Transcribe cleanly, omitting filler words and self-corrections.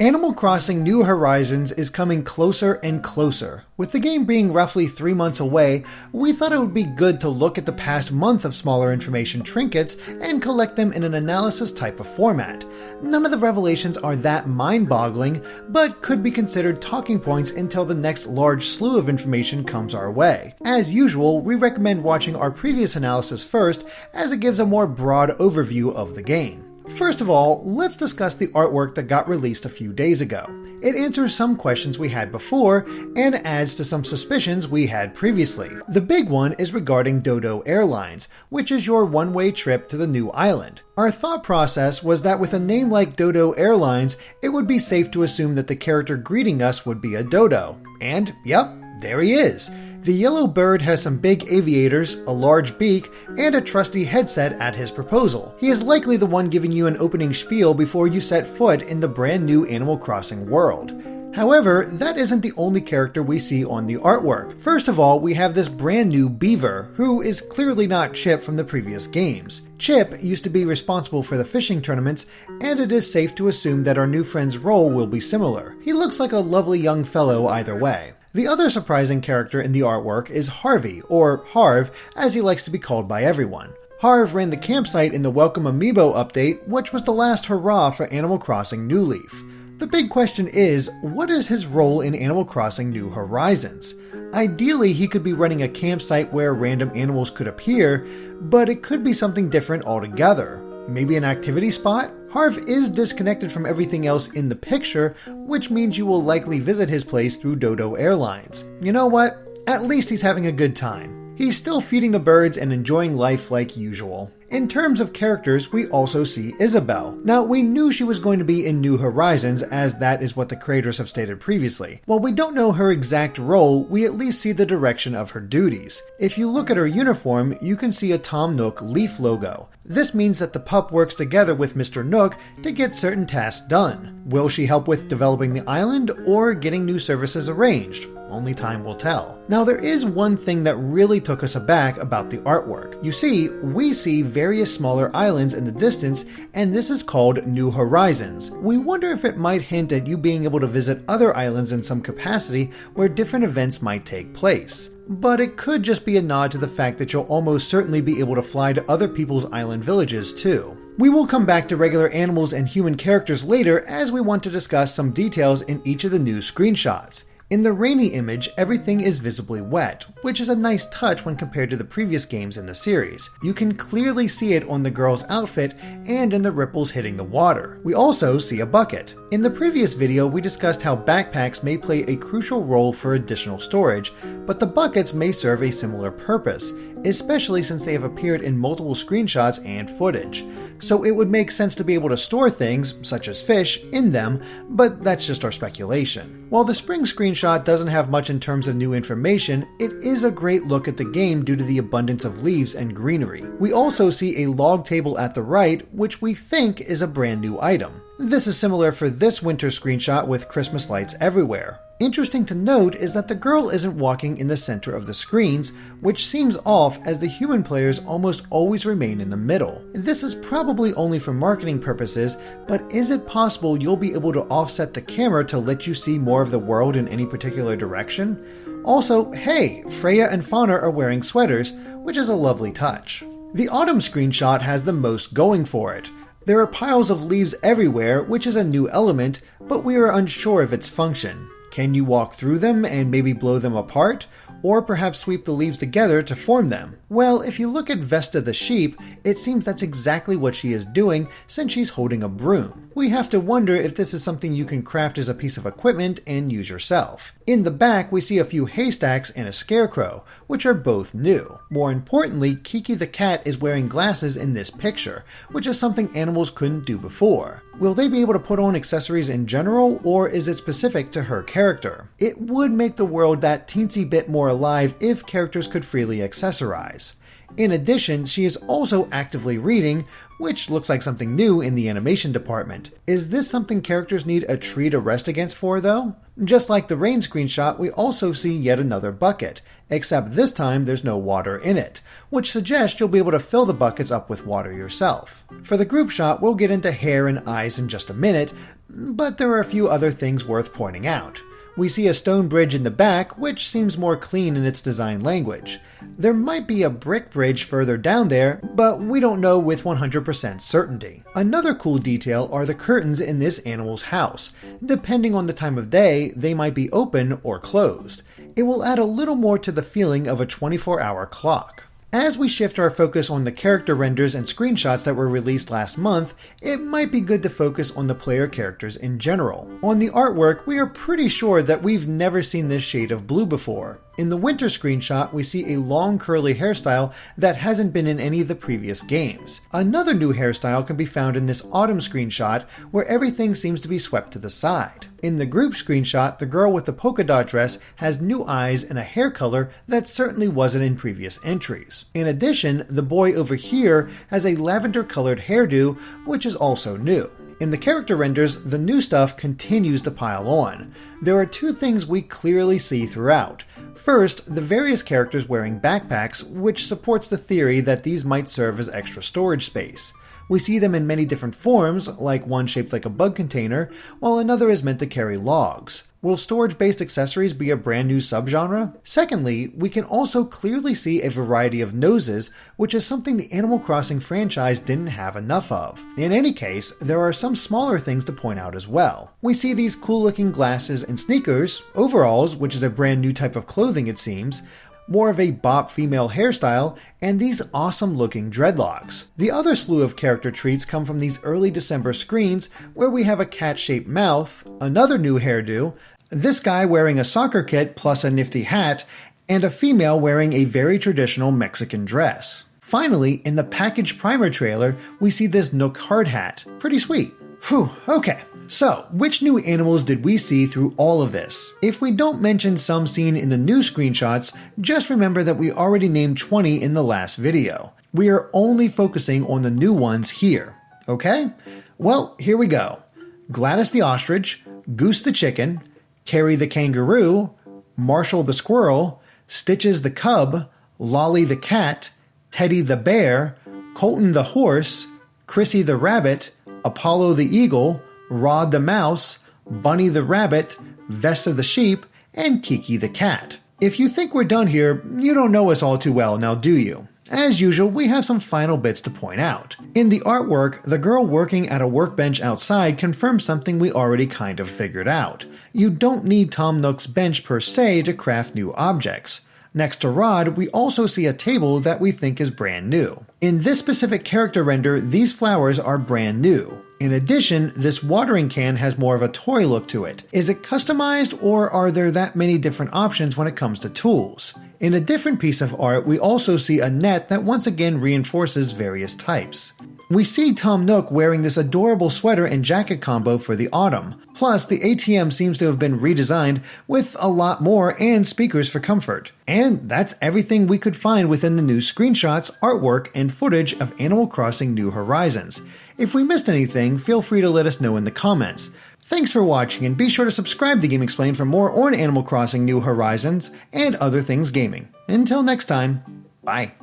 Animal Crossing New Horizons is coming closer and closer. With the game being roughly 3 months away, we thought it would be good to look at the past month of smaller information trinkets and collect them in an analysis type of format. None of the revelations are that mind-boggling, but could be considered talking points until the next large slew of information comes our way. As usual, we recommend watching our previous analysis first, as it gives a more broad overview of the game. First of all, let's discuss the artwork that got released a few days ago. It answers some questions we had before, and adds to some suspicions we had previously. The big one is regarding Dodo Airlines, which is your one-way trip to the new island. Our thought process was that with a name like Dodo Airlines, it would be safe to assume that the character greeting us would be a dodo. And, yep, there he is. The yellow bird has some big aviators, a large beak, and a trusty headset at his proposal. He is likely the one giving you an opening spiel before you set foot in the brand new Animal Crossing world. However, that isn't the only character we see on the artwork. First of all, we have this brand new beaver, who is clearly not Chip from the previous games. Chip used to be responsible for the fishing tournaments, and it is safe to assume that our new friend's role will be similar. He looks like a lovely young fellow either way. The other surprising character in the artwork is Harvey, or Harv, as he likes to be called by everyone. Harv ran the campsite in the Welcome Amiibo update, which was the last hurrah for Animal Crossing New Leaf. The big question is, what is his role in Animal Crossing New Horizons? Ideally, he could be running a campsite where random animals could appear, but it could be something different altogether. Maybe an activity spot? Harv is disconnected from everything else in the picture, which means you will likely visit his place through Dodo Airlines. You know what? At least he's having a good time. He's still feeding the birds and enjoying life like usual. In terms of characters, we also see Isabelle. Now, we knew she was going to be in New Horizons, as that is what the creators have stated previously. While we don't know her exact role, we at least see the direction of her duties. If you look at her uniform, you can see a Tom Nook Leaf logo. This means that the pup works together with Mr. Nook to get certain tasks done. Will she help with developing the island or getting new services arranged? Only time will tell. Now, there is one thing that really took us aback about the artwork. You see, we see various smaller islands in the distance, and this is called New Horizons. We wonder if it might hint at you being able to visit other islands in some capacity where different events might take place. But it could just be a nod to the fact that you'll almost certainly be able to fly to other people's island villages too. We will come back to regular animals and human characters later, as we want to discuss some details in each of the new screenshots. In the rainy image, everything is visibly wet, which is a nice touch when compared to the previous games in the series. You can clearly see it on the girl's outfit and in the ripples hitting the water. We also see a bucket. In the previous video, we discussed how backpacks may play a crucial role for additional storage, but the buckets may serve a similar purpose, especially since they have appeared in multiple screenshots and footage. So it would make sense to be able to store things, such as fish, in them, but that's just our speculation. While the spring screenshot doesn't have much in terms of new information, it is a great look at the game due to the abundance of leaves and greenery. We also see a log table at the right, which we think is a brand new item. This is similar for this winter screenshot with Christmas lights everywhere. Interesting to note is that the girl isn't walking in the center of the screens, which seems off as the human players almost always remain in the middle. This is probably only for marketing purposes, but is it possible you'll be able to offset the camera to let you see more of the world in any particular direction? Also, hey, Freya and Fauna are wearing sweaters, which is a lovely touch. The autumn screenshot has the most going for it. There are piles of leaves everywhere, which is a new element, but we are unsure of its function. Can you walk through them and maybe blow them apart? Or perhaps sweep the leaves together to form them? Well, if you look at Vesta the sheep, it seems that's exactly what she is doing since she's holding a broom. We have to wonder if this is something you can craft as a piece of equipment and use yourself. In the back, we see a few haystacks and a scarecrow, which are both new. More importantly, Kiki the cat is wearing glasses in this picture, which is something animals couldn't do before. Will they be able to put on accessories in general, or is it specific to her character? It would make the world that teensy bit more alive if characters could freely accessorize. In addition, she is also actively reading, which looks like something new in the animation department. Is this something characters need a tree to rest against for, though? Just like the rain screenshot, we also see yet another bucket, except this time there's no water in it, which suggests you'll be able to fill the buckets up with water yourself. For the group shot, we'll get into hair and eyes in just a minute, but there are a few other things worth pointing out. We see a stone bridge in the back, which seems more clean in its design language. There might be a brick bridge further down there, but we don't know with 100% certainty. Another cool detail are the curtains in this animal's house. Depending on the time of day, they might be open or closed. It will add a little more to the feeling of a 24-hour clock. As we shift our focus on the character renders and screenshots that were released last month, it might be good to focus on the player characters in general. On the artwork, we are pretty sure that we've never seen this shade of blue before. In the winter screenshot, we see a long curly hairstyle that hasn't been in any of the previous games. Another new hairstyle can be found in this autumn screenshot, where everything seems to be swept to the side. In the group screenshot, the girl with the polka dot dress has new eyes and a hair color that certainly wasn't in previous entries. In addition, the boy over here has a lavender colored hairdo, which is also new. In the character renders, the new stuff continues to pile on. There are two things we clearly see throughout. First, the various characters wearing backpacks, which supports the theory that these might serve as extra storage space. We see them in many different forms, like one shaped like a bug container, while another is meant to carry logs. Will storage-based accessories be a brand new subgenre? Secondly, we can also clearly see a variety of noses, which is something the Animal Crossing franchise didn't have enough of. In any case, there are some smaller things to point out as well. We see these cool-looking glasses and sneakers, overalls, which is a brand new type of clothing it seems, more of a bop female hairstyle, and these awesome looking dreadlocks. The other slew of character treats come from these early December screens where we have a cat-shaped mouth, another new hairdo, this guy wearing a soccer kit plus a nifty hat, and a female wearing a very traditional Mexican dress. Finally, in the package primer trailer, we see this Nook hard hat. Pretty sweet. Phew, okay. So, which new animals did we see through all of this? If we don't mention some seen in the new screenshots, just remember that we already named 20 in the last video. We are only focusing on the new ones here, okay? Well, here we go. Gladys the ostrich, Goose the chicken, Carrie the kangaroo, Marshall the squirrel, Stitches the cub, Lolly the cat, Teddy the bear, Colton the horse, Chrissy the rabbit, Apollo the eagle, Rod the mouse, Bunny the rabbit, Vesta the sheep, and Kiki the cat. If you think we're done here, you don't know us all too well, now do you? As usual, we have some final bits to point out. In the artwork, the girl working at a workbench outside confirms something we already kind of figured out. You don't need Tom Nook's bench per se to craft new objects. Next to Rod, we also see a table that we think is brand new. In this specific character render, these flowers are brand new. In addition, this watering can has more of a toy look to it. Is it customized, or are there that many different options when it comes to tools? In a different piece of art, we also see a net that once again reinforces various types. We see Tom Nook wearing this adorable sweater and jacket combo for the autumn. Plus, the ATM seems to have been redesigned with a lot more and speakers for comfort. And that's everything we could find within the new screenshots, artwork, and footage of Animal Crossing New Horizons. If we missed anything, feel free to let us know in the comments. Thanks for watching, and be sure to subscribe to Game Explained for more on Animal Crossing New Horizons and other things gaming. Until next time, bye.